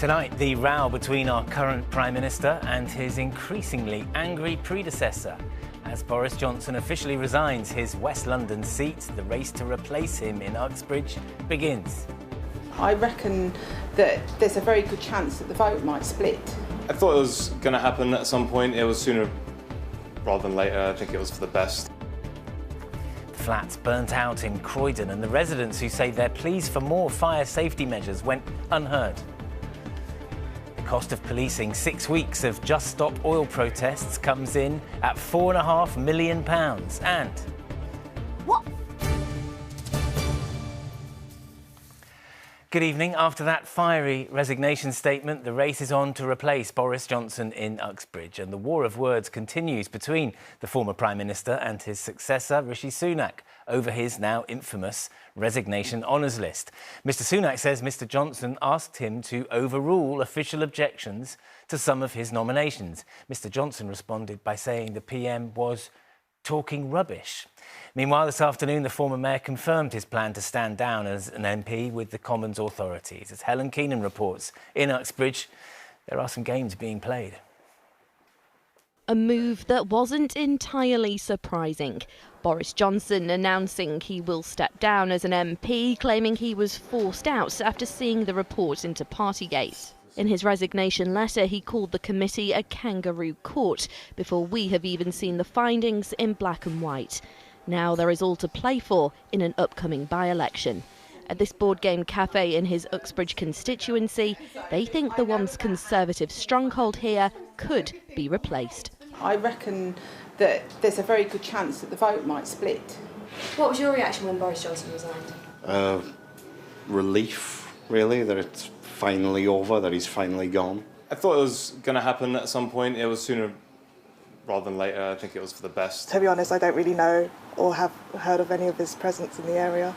Tonight, the row between our current Prime Minister and his increasingly angry predecessor. As Boris Johnson officially resigns his West London seat, the race to replace him in Uxbridge begins. I reckon that there's a very good chance that the vote might split. I thought it was going to happen at some point. It was sooner rather than later. I think it was for the best. The flats burnt out in Croydon, and the residents who say their pleas for more fire safety measures went unheard. The cost of policing 6 weeks of Just Stop Oil protests comes in at £4.5 million. And what? Good evening. After that fiery resignation statement, the race is on to replace Boris Johnson in Uxbridge, and the war of words continues between the former Prime Minister and his successor, Rishi Sunak, over his now infamous resignation honours list. Mr Sunak says Mr Johnson asked him to overrule official objections to some of his nominations. Mr Johnson responded by saying the PM was talking rubbish. Meanwhile, this afternoon, the former mayor confirmed his plan to stand down as an MP with the Commons authorities. As Helen Keenan reports, in Uxbridge, there are some games being played. A move that wasn't entirely surprising. Boris Johnson announcing he will step down as an MP, claiming he was forced out after seeing the report into Partygate. In his resignation letter, he called the committee a kangaroo court before we have even seen the findings in black and white. Now there is all to play for in an upcoming by-election. At this board game cafe in his Uxbridge constituency, they think the once Conservative stronghold here could be replaced. I reckon that there's a very good chance that the vote might split. What was your reaction when Boris Johnson resigned? Relief, really, that it's finally over, that he's finally gone. I thought it was going to happen at some point. It was sooner rather than later. I think it was for the best. To be honest, I don't really know or have heard of any of his presence in the area.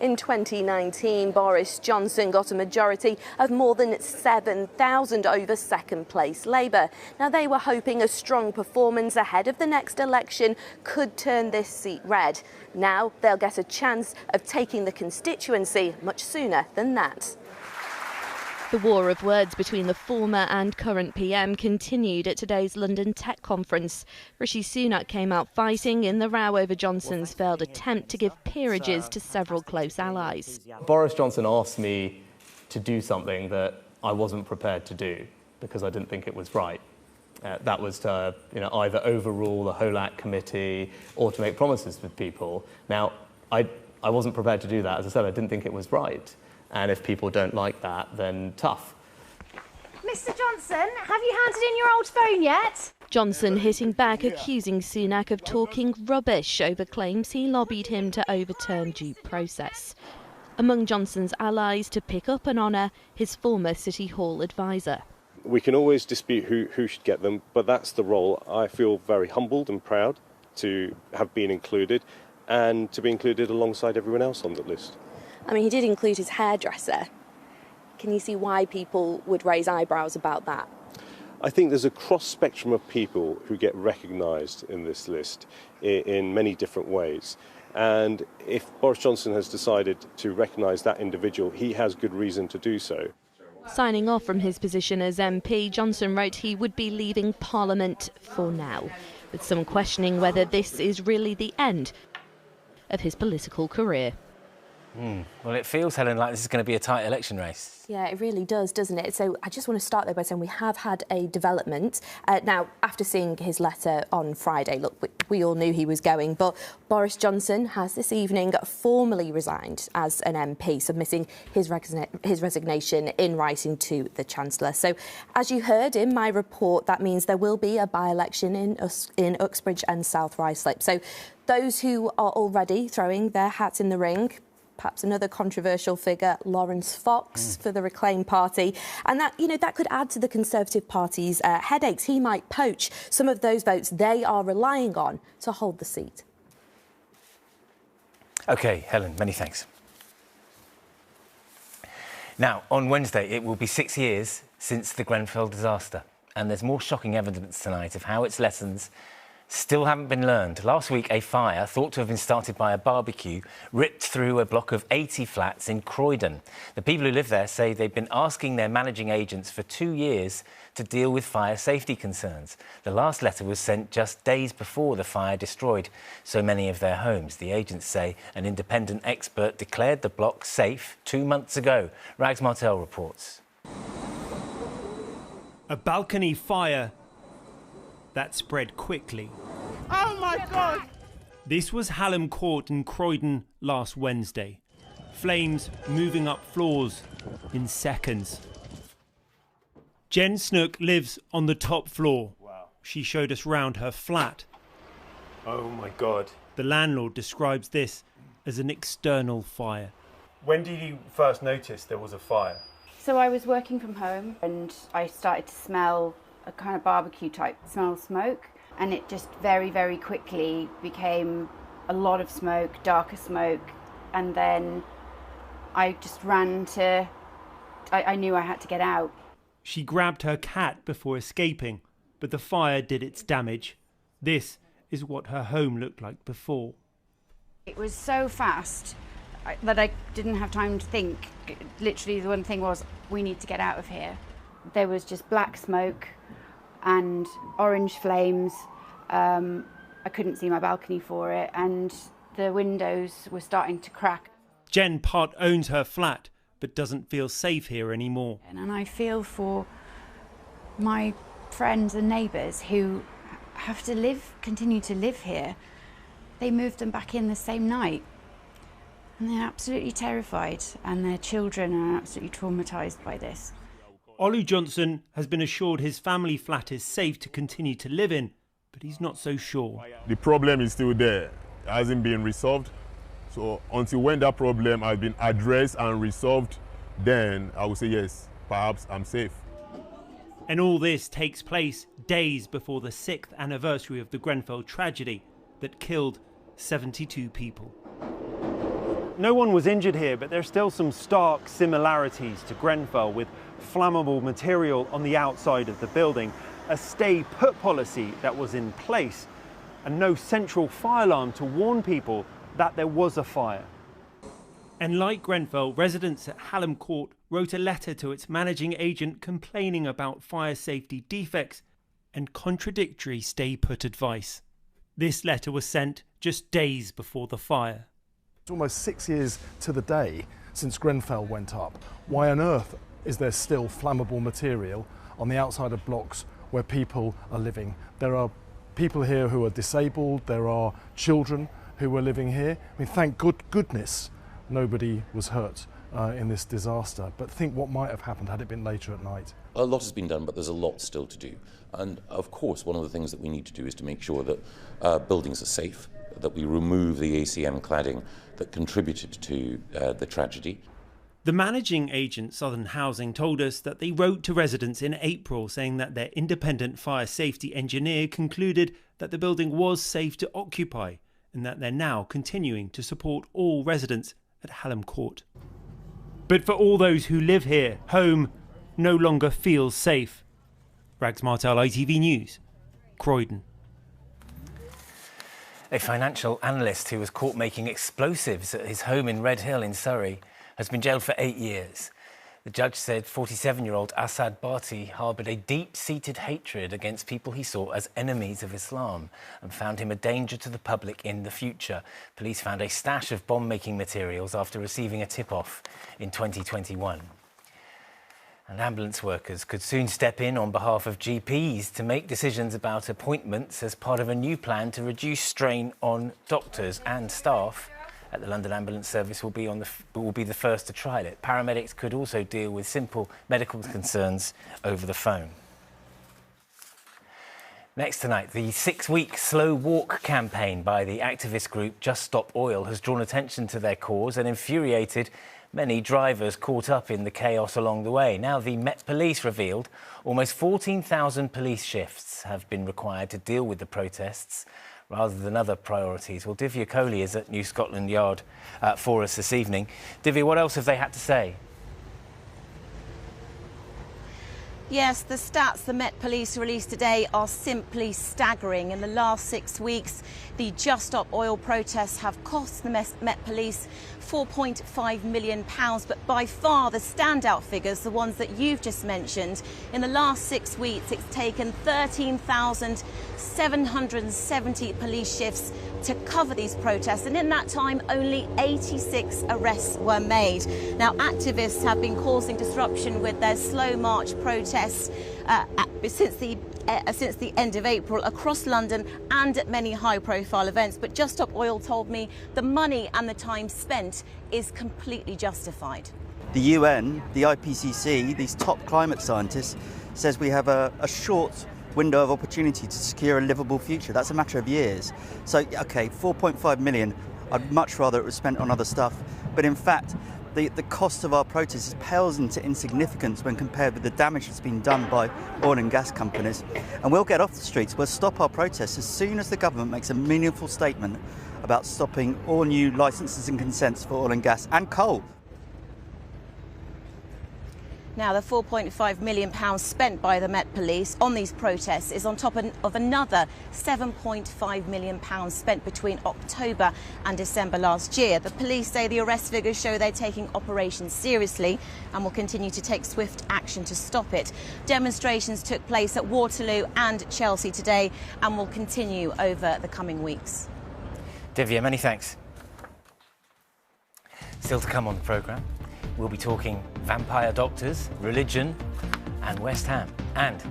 In 2019, Boris Johnson got a majority of more than 7,000 over second-place Labour. Now, they were hoping a strong performance ahead of the next election could turn this seat red. Now, they'll get a chance of taking the constituency much sooner than that. The war of words between the former and current PM continued at today's London Tech Conference. Rishi Sunak came out fighting in the row over Johnson's failed attempt to give peerages to several close allies. Boris Johnson asked me to do something that I wasn't prepared to do because I didn't think it was right. That was to either overrule the HOLAC committee or to make promises with people. Now, I wasn't prepared to do that. As I said, I didn't think it was right. And if people don't like that, then tough. Mr Johnson, have you handed in your old phone yet? Johnson hitting back, accusing Sunak of talking rubbish over claims he lobbied him to overturn due process. Among Johnson's allies to pick up and honour his former City Hall advisor. We can always dispute who should get them, but that's the role. I feel very humbled and proud to have been included and to be included alongside everyone else on the list. I mean, he did include his hairdresser. Can you see why people would raise eyebrows about that? I think there's a cross-spectrum of people who get recognised in this list in many different ways. And if Boris Johnson has decided to recognise that individual, he has good reason to do so. Signing off from his position as MP, Johnson wrote he would be leaving Parliament for now, with some questioning whether this is really the end of his political career. Well, it feels, Helen, like this is going to be a tight election race. Yeah, it really does, doesn't it? So I just want to start there by saying we have had a development. Now, after seeing his letter on Friday, look, we all knew he was going, but Boris Johnson has this evening formally resigned as an MP, submitting his resignation in writing to the Chancellor. So, as you heard in my report, that means there will be a by-election in Uxbridge and South Ruislip. So those who are already throwing their hats in the ring, perhaps another controversial figure, Lawrence Fox for the Reclaim Party. And that, that could add to the Conservative Party's headaches. He might poach some of those votes they are relying on to hold the seat. OK, Helen, many thanks. Now, on Wednesday, it will be 6 years since the Grenfell disaster. And there's more shocking evidence tonight of how its lessons still haven't been learned. Last week, a fire, thought to have been started by a barbecue, ripped through a block of 80 flats in Croydon. The people who live there say they've been asking their managing agents for 2 years to deal with fire safety concerns. The last letter was sent just days before the fire destroyed so many of their homes. The agents say an independent expert declared the block safe 2 months ago. Rags Martel reports. A balcony fire that spread quickly. Oh my God! This was Hallam Court in Croydon last Wednesday. Flames moving up floors in seconds. Jen Snook lives on the top floor. Wow. She showed us round her flat. Oh my God. The landlord describes this as an external fire. When did you first notice there was a fire? So I was working from home and I started to smell a kind of barbecue type smell of smoke, and it just very, very quickly became a lot of smoke, darker smoke, and then I just ran to, I knew I had to get out. She grabbed her cat before escaping, but the fire did its damage. This is what her home looked like before. It was so fast that I didn't have time to think. Literally the one thing was, we need to get out of here. There was just black smoke and orange flames. I couldn't see my balcony for it, and the windows were starting to crack. Jen part owns her flat, but doesn't feel safe here anymore. And I feel for my friends and neighbours who have to continue to live here. They moved them back in the same night, and they're absolutely terrified, and their children are absolutely traumatised by this. Olu Johnson has been assured his family flat is safe to continue to live in, but he's not so sure. The problem is still there. It hasn't been resolved. So until when that problem has been addressed and resolved, then I will say yes, perhaps I'm safe. And all this takes place days before the 6th anniversary of the Grenfell tragedy that killed 72 people. No one was injured here, but there's still some stark similarities to Grenfell, with flammable material on the outside of the building, a stay put policy that was in place, and no central fire alarm to warn people that there was a fire. And like Grenfell, residents at Hallam Court wrote a letter to its managing agent complaining about fire safety defects and contradictory stay put advice. This letter was sent just days before the fire. It's almost 6 years to the day since Grenfell went up. Why on earth is there still flammable material on the outside of blocks where people are living? There are people here who are disabled, there are children who are living here. I mean, thank goodness nobody was hurt in this disaster, but think what might have happened had it been later at night. A lot has been done, but there's a lot still to do. And of course, one of the things that we need to do is to make sure that buildings are safe, that we remove the ACM cladding that contributed to the tragedy. The managing agent, Southern Housing, told us that they wrote to residents in April saying that their independent fire safety engineer concluded that the building was safe to occupy and that they're now continuing to support all residents at Hallam Court. But for all those who live here, home no longer feels safe. Rags Martel, ITV News, Croydon. A financial analyst who was caught making explosives at his home in Red Hill in Surrey has been jailed for 8 years. The judge said 47-year-old Assad Bati harboured a deep-seated hatred against people he saw as enemies of Islam and found him a danger to the public in the future. Police found a stash of bomb-making materials after receiving a tip-off in 2021. And ambulance workers could soon step in on behalf of GPs to make decisions about appointments as part of a new plan to reduce strain on doctors and staff. At the London Ambulance Service will be the first to trial it. Paramedics could also deal with simple medical concerns over the phone. Next tonight, the 6-week slow walk campaign by the activist group Just Stop Oil has drawn attention to their cause and infuriated many drivers caught up in the chaos along the way. Now, the Met Police revealed almost 14,000 police shifts have been required to deal with the protests rather than other priorities. Well, Divya Kohli is at New Scotland Yard for us this evening. Divya, what else have they had to say? Yes, the stats the Met Police released today are simply staggering. In the last 6 weeks, the Just Stop Oil protests have cost the Met Police £4.5 million. But by far the standout figures, the ones that you've just mentioned, in the last 6 weeks, it's taken 13,770 police shifts to cover these protests, and in that time only 86 arrests were made. Now, activists have been causing disruption with their slow march protests since the end of April across London and at many high-profile events. But Just Stop Oil told me the money and the time spent is completely justified. The UN, the IPCC, these top climate scientists, says we have a short window of opportunity to secure a livable future. That's a matter of years. So, okay, 4.5 million, I'd much rather it was spent on other stuff. But in fact, the cost of our protests pales into insignificance when compared with the damage that's been done by oil and gas companies. And we'll get off the streets, we'll stop our protests as soon as the government makes a meaningful statement about stopping all new licences and consents for oil and gas and coal. Now, the £4.5 million spent by the Met Police on these protests is on top of another £7.5 million spent between October and December last year. The police say the arrest figures show they're taking operations seriously and will continue to take swift action to stop it. Demonstrations took place at Waterloo and Chelsea today and will continue over the coming weeks. Divya, many thanks. Still to come on the programme, we'll be talking vampire doctors, religion and West Ham. And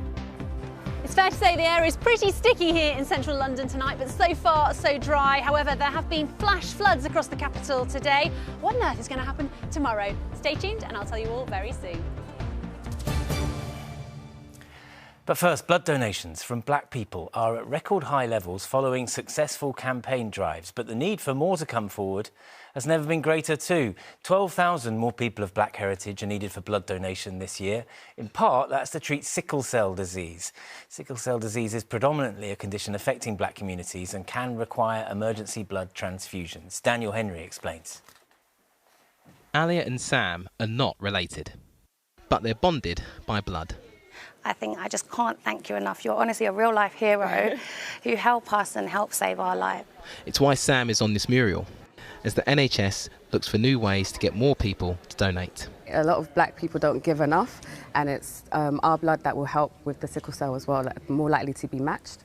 it's fair to say the air is pretty sticky here in central London tonight, but so far so dry. However, there have been flash floods across the capital today. What on earth is going to happen tomorrow? Stay tuned and I'll tell you all very soon. But first, blood donations from black people are at record high levels following successful campaign drives. But the need for more to come forward has never been greater too. 12,000 more people of black heritage are needed for blood donation this year. In part, that's to treat sickle cell disease. Sickle cell disease is predominantly a condition affecting black communities and can require emergency blood transfusions. Daniel Henry explains. Alia and Sam are not related, but they're bonded by blood. I think I just can't thank you enough. You're honestly a real-life hero who help us and help save our life. It's why Sam is on this mural, as the NHS looks for new ways to get more people to donate. A lot of black people don't give enough, and it's our blood that will help with the sickle cell as well, more likely to be matched.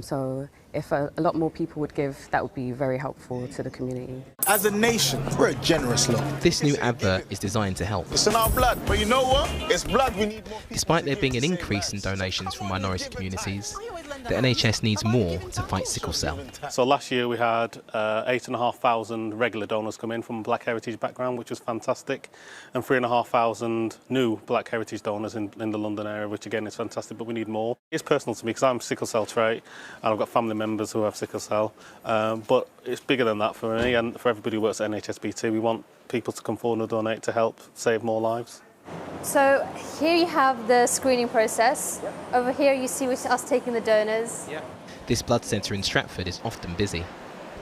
So if a lot more people would give, that would be very helpful to the community. As a nation, we're a generous lot. This new advert is designed to help. It's in our blood, but you know what? It's blood we need more. Despite there being an increase in donations from minority communities, the NHS needs more to fight sickle cell. So last year we had 8,500 regular donors come in from a black heritage background, which was fantastic, and 3,500 new black heritage donors in the London area, which again is fantastic, but we need more. It's personal to me because I'm sickle cell trait and I've got family members who have sickle cell, but it's bigger than that for me and for everybody who works at NHSBT. We want people to come forward and donate to help save more lives. So here you have the screening process. Yep. Over here you see us taking the donors. Yep. This blood centre in Stratford is often busy,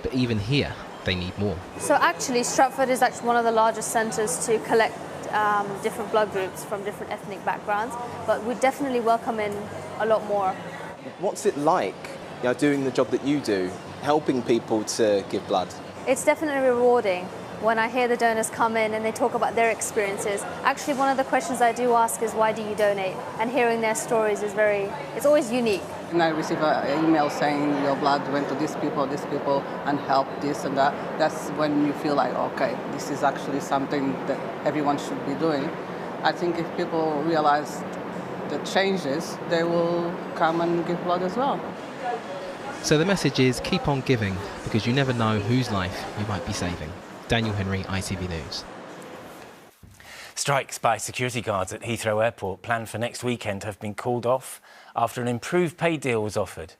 but even here they need more. So actually Stratford is actually one of the largest centres to collect different blood groups from different ethnic backgrounds, but we definitely welcome in a lot more. What's it like, doing the job that you do, helping people to give blood? It's definitely rewarding. When I hear the donors come in and they talk about their experiences, actually one of the questions I do ask is, why do you donate? And hearing their stories is it's always unique. And I receive an email saying your blood went to these people, and helped this and that. That's when you feel like, okay, this is actually something that everyone should be doing. I think if people realize the changes, they will come and give blood as well. So the message is keep on giving, because you never know whose life you might be saving. Daniel Henry, ITV News. Strikes by security guards at Heathrow Airport planned for next weekend have been called off after an improved pay deal was offered.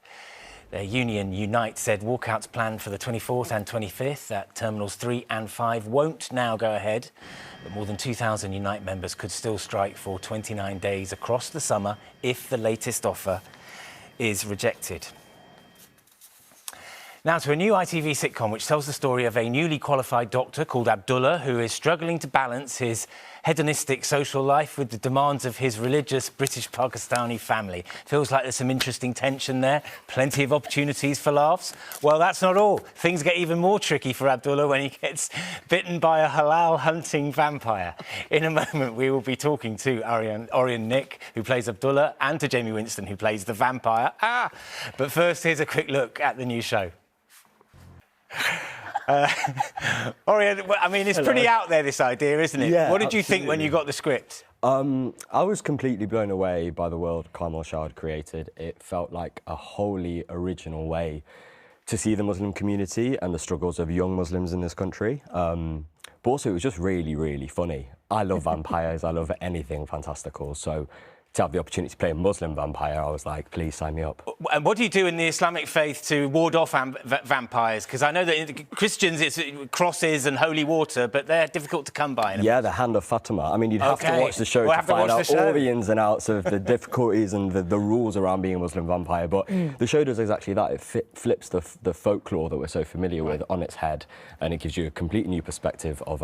Their union Unite said walkouts planned for the 24th and 25th at Terminals 3 and 5 won't now go ahead, but more than 2,000 Unite members could still strike for 29 days across the summer if the latest offer is rejected. Now to a new ITV sitcom which tells the story of a newly qualified doctor called Abdullah who is struggling to balance his hedonistic social life with the demands of his religious British Pakistani family. Feels like there's some interesting tension there, plenty of opportunities for laughs. Well, that's not all. Things get even more tricky for Abdullah when he gets bitten by a halal hunting vampire. In a moment, we will be talking to Orion Nick, who plays Abdullah, and to Jamie Winston, who plays the vampire. But first, here's a quick look at the new show. Orion, I mean, it's pretty out there, this idea, isn't it? Yeah, what did you think when you got the script? I was completely blown away by the world Kamal Shah had created. It felt like a wholly original way to see the Muslim community and the struggles of young Muslims in this country. But also, it was just really, really funny. I love vampires. I love anything fantastical. So to have the opportunity to play a Muslim vampire, I was like, please sign me up. And what do you do in the Islamic faith to ward off vampires? Because I know that in Christians it's crosses and holy water, but they're difficult to come by. Yeah, the Hand of Fatima. I mean, you'd have to watch the show to find out all the ins and outs of the difficulties and the rules around being a Muslim vampire. But the show does exactly that. It flips the folklore that we're so familiar with on its head, and it gives you a completely new perspective of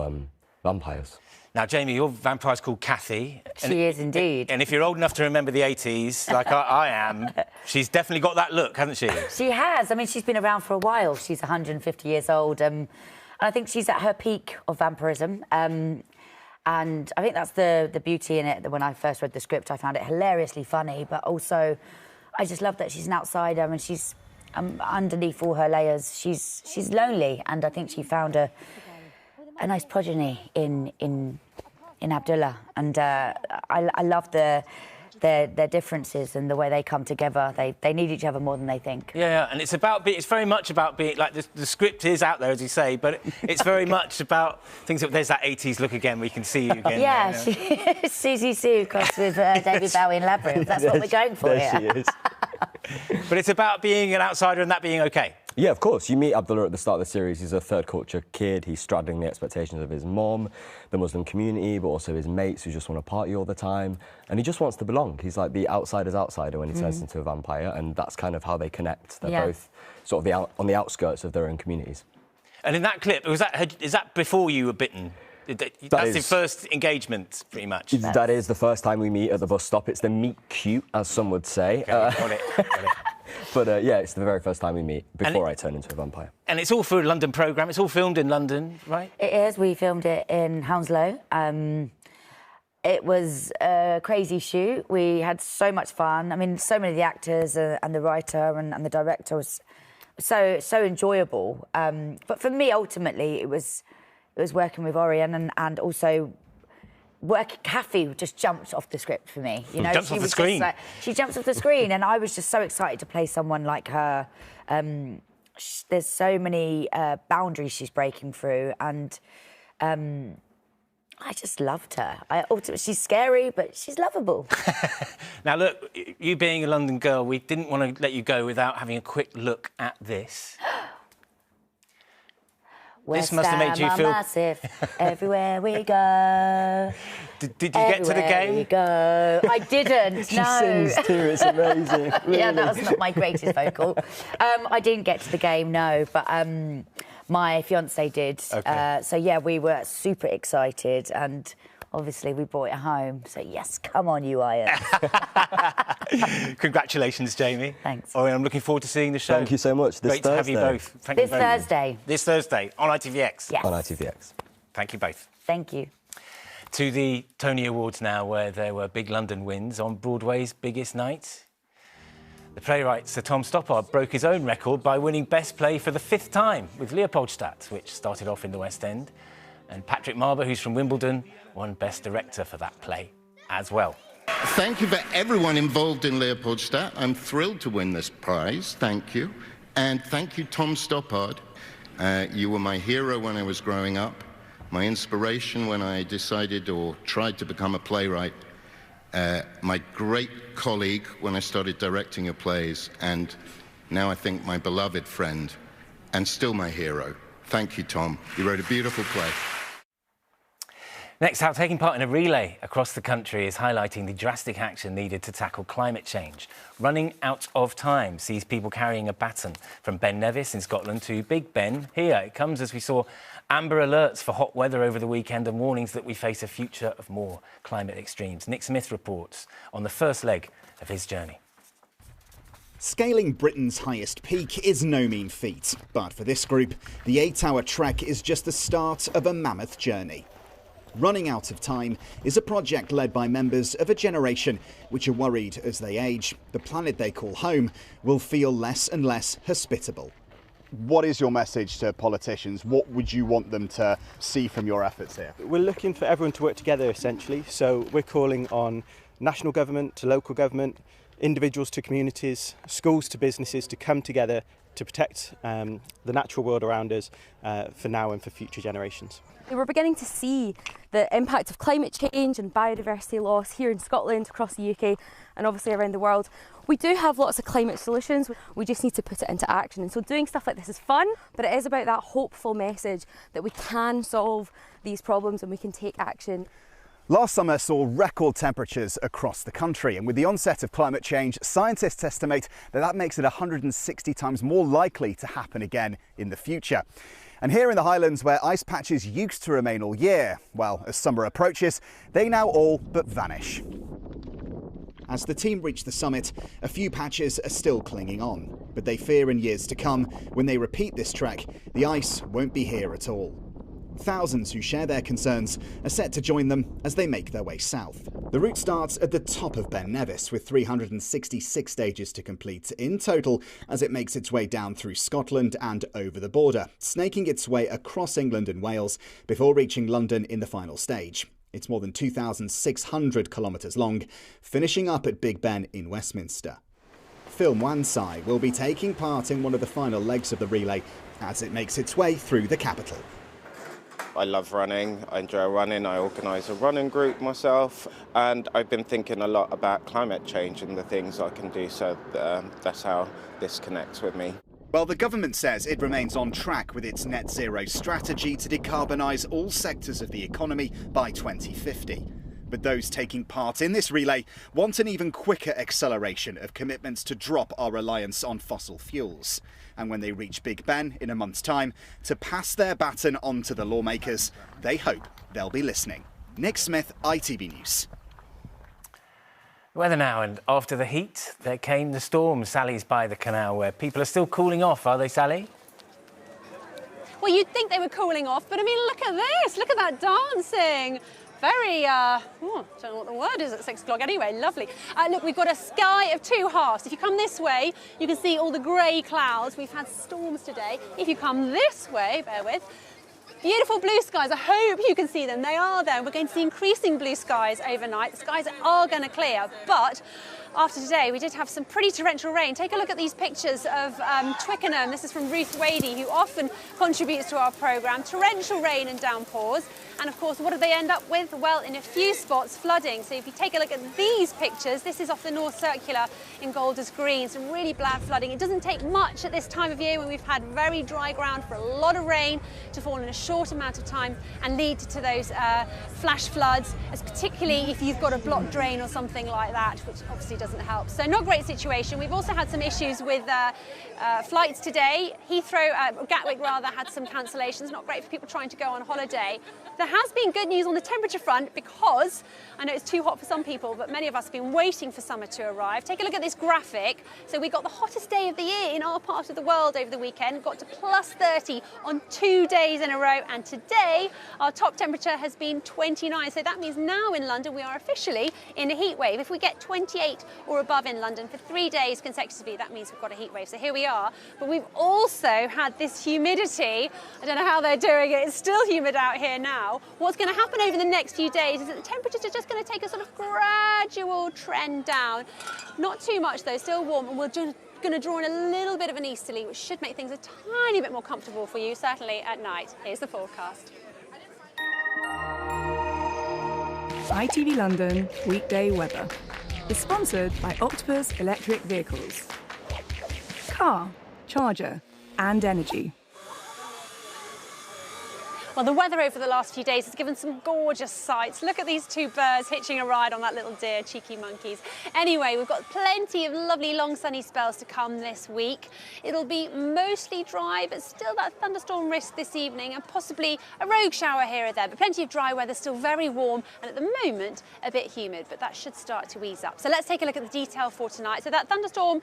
vampires. Now, Jamie, your vampire's called Kathy. She is indeed. And if you're old enough to remember the 80s, like I am, she's definitely got that look, hasn't she? She has. I mean, she's been around for a while. She's 150 years old. And I think she's at her peak of vampirism. And I think that's the beauty in it, that when I first read the script, I found it hilariously funny. But also, I just love that she's an outsider and she's, underneath all her layers, she's lonely. And I think she found a nice progeny in Abdullah, and I love their differences and the way they come together. They need each other more than they think. Yeah, and it's very much about being like the script is out there, as you say, but it's very much about things. There's that 80s look again. We can see you again. Yeah, Susie Sue crossed with David Bowie in Labyrinth. That's what we're going for here. She is. But it's about being an outsider and that being okay. Yeah, of course. You meet Abdullah at the start of the series. He's a third culture kid. He's straddling the expectations of his mom, the Muslim community, but also his mates who just want to party all the time. And he just wants to belong. He's like the outsider's outsider when he turns into a vampire, and that's kind of how they connect. They're both sort of on the outskirts of their own communities. And in that clip, is that before you were bitten? That's the first engagement, pretty much. That is the first time we meet at the bus stop. It's the meet cute, as some would say. Okay, got it. But yeah, it's the very first time we meet before I turn into a vampire. And it's all for a London programme. It's all filmed in London, right? It is. We filmed it in Hounslow. It was a crazy shoot. We had so much fun. I mean, so many of the actors and the writer and the director was so enjoyable. But for me, ultimately, it was working with Orion and also Kathy just jumped off the script for me. You know, jumps off the screen. She jumps off the screen, and I was just so excited to play someone like her. There's so many boundaries she's breaking through, and I just loved her. She's scary, but she's lovable. Now, look, you being a London girl, we didn't want to let you go without having a quick look at this. This must have made you feel massive. Everywhere we go. Did you get to the game? We go. I didn't. She no. sings too. It's amazing. Really. Yeah, that was not my greatest vocal. I didn't get to the game, no, but my fiance did. Okay. So yeah, we were super excited, and obviously we brought it home. So yes, come on, you Iron. Congratulations, Jamie. Thanks. Oh, I'm looking forward to seeing the show. Thank you so much. Great to have you both. Thank you very much. Thursday. This Thursday on ITVX. Yes. On ITVX. Thank you both. Thank you. To the Tony Awards now, where there were big London wins on Broadway's biggest night. The playwright Sir Tom Stoppard broke his own record by winning Best Play for the 5th time with Leopoldstadt, which started off in the West End. And Patrick Marber, who's from Wimbledon, won Best Director for that play as well. Thank you for everyone involved in Leopoldstadt. I'm thrilled to win this prize. Thank you. And thank you, Tom Stoppard. You were my hero when I was growing up, my inspiration when I decided or tried to become a playwright, my great colleague when I started directing your plays, and now I think my beloved friend, and still my hero. Thank you, Tom. You wrote a beautiful play. Next out, taking part in a relay across the country is highlighting the drastic action needed to tackle climate change. Running out of time sees people carrying a baton from Ben Nevis in Scotland to Big Ben here. It comes as we saw amber alerts for hot weather over the weekend and warnings that we face a future of more climate extremes. Nick Smith reports on the first leg of his journey. Scaling Britain's highest peak is no mean feat, but for this group, the 8-hour trek is just the start of a mammoth journey. Running Out of Time is a project led by members of a generation which are worried as they age, the planet they call home will feel less and less hospitable. What is your message to politicians? What would you want them to see from your efforts here? We're looking for everyone to work together, essentially. So we're calling on national government to local government, individuals to communities, schools to businesses to come together to protect the natural world around us for now and for future generations. We're beginning to see the impact of climate change and biodiversity loss here in Scotland, across the UK and obviously around the world. We do have lots of climate solutions, we just need to put it into action. And so doing stuff like this is fun, but it is about that hopeful message that we can solve these problems and we can take action. Last summer saw record temperatures across the country, and with the onset of climate change, scientists estimate that makes it 160 times more likely to happen again in the future. And here in the Highlands, where ice patches used to remain all year, well, as summer approaches, they now all but vanish. As the team reach the summit, a few patches are still clinging on, but they fear in years to come, when they repeat this trek, the ice won't be here at all. Thousands who share their concerns are set to join them as they make their way south. The route starts at the top of Ben Nevis, with 366 stages to complete in total as it makes its way down through Scotland and over the border, snaking its way across England and Wales before reaching London in the final stage. It's more than 2,600 kilometres long, finishing up at Big Ben in Westminster. Phil Mwansai will be taking part in one of the final legs of the relay as it makes its way through the capital. I love running, I enjoy running, I organise a running group myself, and I've been thinking a lot about climate change and the things I can do, so that's how this connects with me. Well, the government says it remains on track with its net zero strategy to decarbonise all sectors of the economy by 2050. But those taking part in this relay want an even quicker acceleration of commitments to drop our reliance on fossil fuels. And when they reach Big Ben in a month's time, to pass their baton on to the lawmakers, they hope they'll be listening. Nick Smith, ITV News. Weather now, and after the heat, there came the storm. Sally's by the canal where people are still cooling off, are they, Sally? Well, you'd think they were cooling off, but I mean, look at this, look at that dancing. Very, don't know what the word is at 6 o'clock. Anyway, lovely. Look, we've got a sky of two halves. If you come this way, you can see all the grey clouds. We've had storms today. If you come this way, bear with, beautiful blue skies. I hope you can see them. They are there. We're going to see increasing blue skies overnight. The skies are going to clear, but after today, we did have some pretty torrential rain. Take a look at these pictures of Twickenham. This is from Ruth Wadey, who often contributes to our programme. Torrential rain and downpours. And of course, what do they end up with? Well, in a few spots, flooding. So if you take a look at these pictures, this is off the North Circular in Golders Green, some really bad flooding. It doesn't take much at this time of year when we've had very dry ground for a lot of rain to fall in a short amount of time and lead to those flash floods, as particularly if you've got a blocked drain or something like that, which obviously doesn't help. So not a great situation. We've also had some issues with flights today. Heathrow, Gatwick rather, had some cancellations. Not great for people trying to go on holiday. There has been good news on the temperature front, because I know it's too hot for some people, but many of us have been waiting for summer to arrive. Take a look at this graphic. So we got the hottest day of the year in our part of the world over the weekend, got to plus 30 on 2 days in a row, and today our top temperature has been 29. So that means now in London we are officially in a heat wave. If we get 28 or above in London for 3 days consecutively, that means we've got a heat wave. So here we are. But we've also had this humidity. I don't know how they're doing it. It's still humid out here now. What's going to happen over the next few days is that the temperatures are just going to take a sort of gradual trend down. Not too much though, still warm, and we're just going to draw in a little bit of an easterly, which should make things a tiny bit more comfortable for you, certainly at night. Here's the forecast. ITV London weekday weather is sponsored by Octopus Electric Vehicles. Car, charger and energy. Well, the weather over the last few days has given some gorgeous sights. Look at these two birds hitching a ride on that little deer, cheeky monkeys. Anyway, we've got plenty of lovely long sunny spells to come this week. It'll be mostly dry, but still that thunderstorm risk this evening and possibly a rogue shower here or there. But plenty of dry weather, still very warm and at the moment a bit humid, but that should start to ease up. So let's take a look at the detail for tonight. So that thunderstorm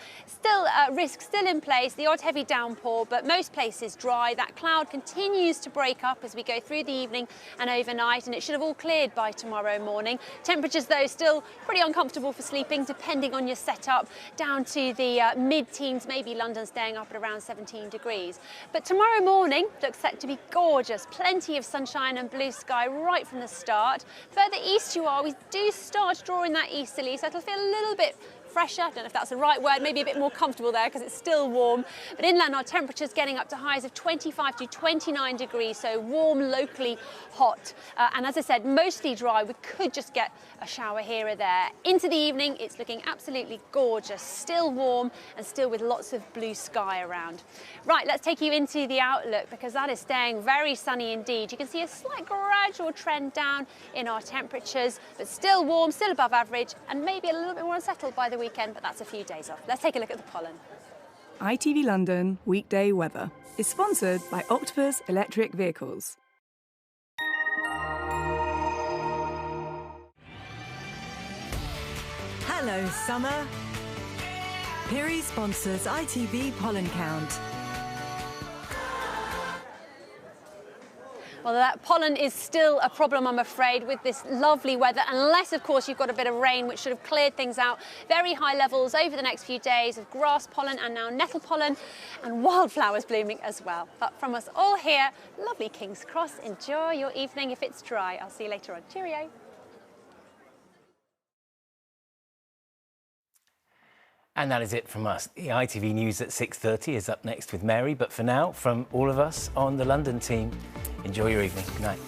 risk still in place, the odd heavy downpour, but most places dry. That cloud continues to break up as we go through the evening and overnight, and it should have all cleared by tomorrow morning. Temperatures, though, still pretty uncomfortable for sleeping, depending on your setup, down to the mid-teens, maybe London staying up at around 17 degrees. But tomorrow morning looks set to be gorgeous. Plenty of sunshine and blue sky right from the start. Further east you are, we do start drawing that easterly, so it'll feel a little bit fresher. I don't know if that's the right word, maybe a bit more comfortable there because it's still warm. But inland our temperatures getting up to highs of 25 to 29 degrees, so warm, locally hot. And as I said, mostly dry. We could just get a shower here or there. Into the evening, it's looking absolutely gorgeous, still warm and still with lots of blue sky around. Right, let's take you into the outlook because that is staying very sunny indeed. You can see a slight gradual trend down in our temperatures, but still warm, still above average, and maybe a little bit more unsettled by the weekend, but that's a few days off. Let's take a look at the pollen. ITV London weekday weather is sponsored by Octopus Electric Vehicles. Hello, summer. Piri sponsors ITV Pollen Count. Well, that pollen is still a problem, I'm afraid, with this lovely weather, unless, of course, you've got a bit of rain, which should have cleared things out. Very high levels over the next few days of grass pollen and now nettle pollen and wildflowers blooming as well. But from us all here, lovely King's Cross, enjoy your evening if it's dry. I'll see you later on. Cheerio. And that is it from us. The ITV News at 6:30 is up next with Mary. But for now, from all of us on the London team, enjoy your evening. Good night.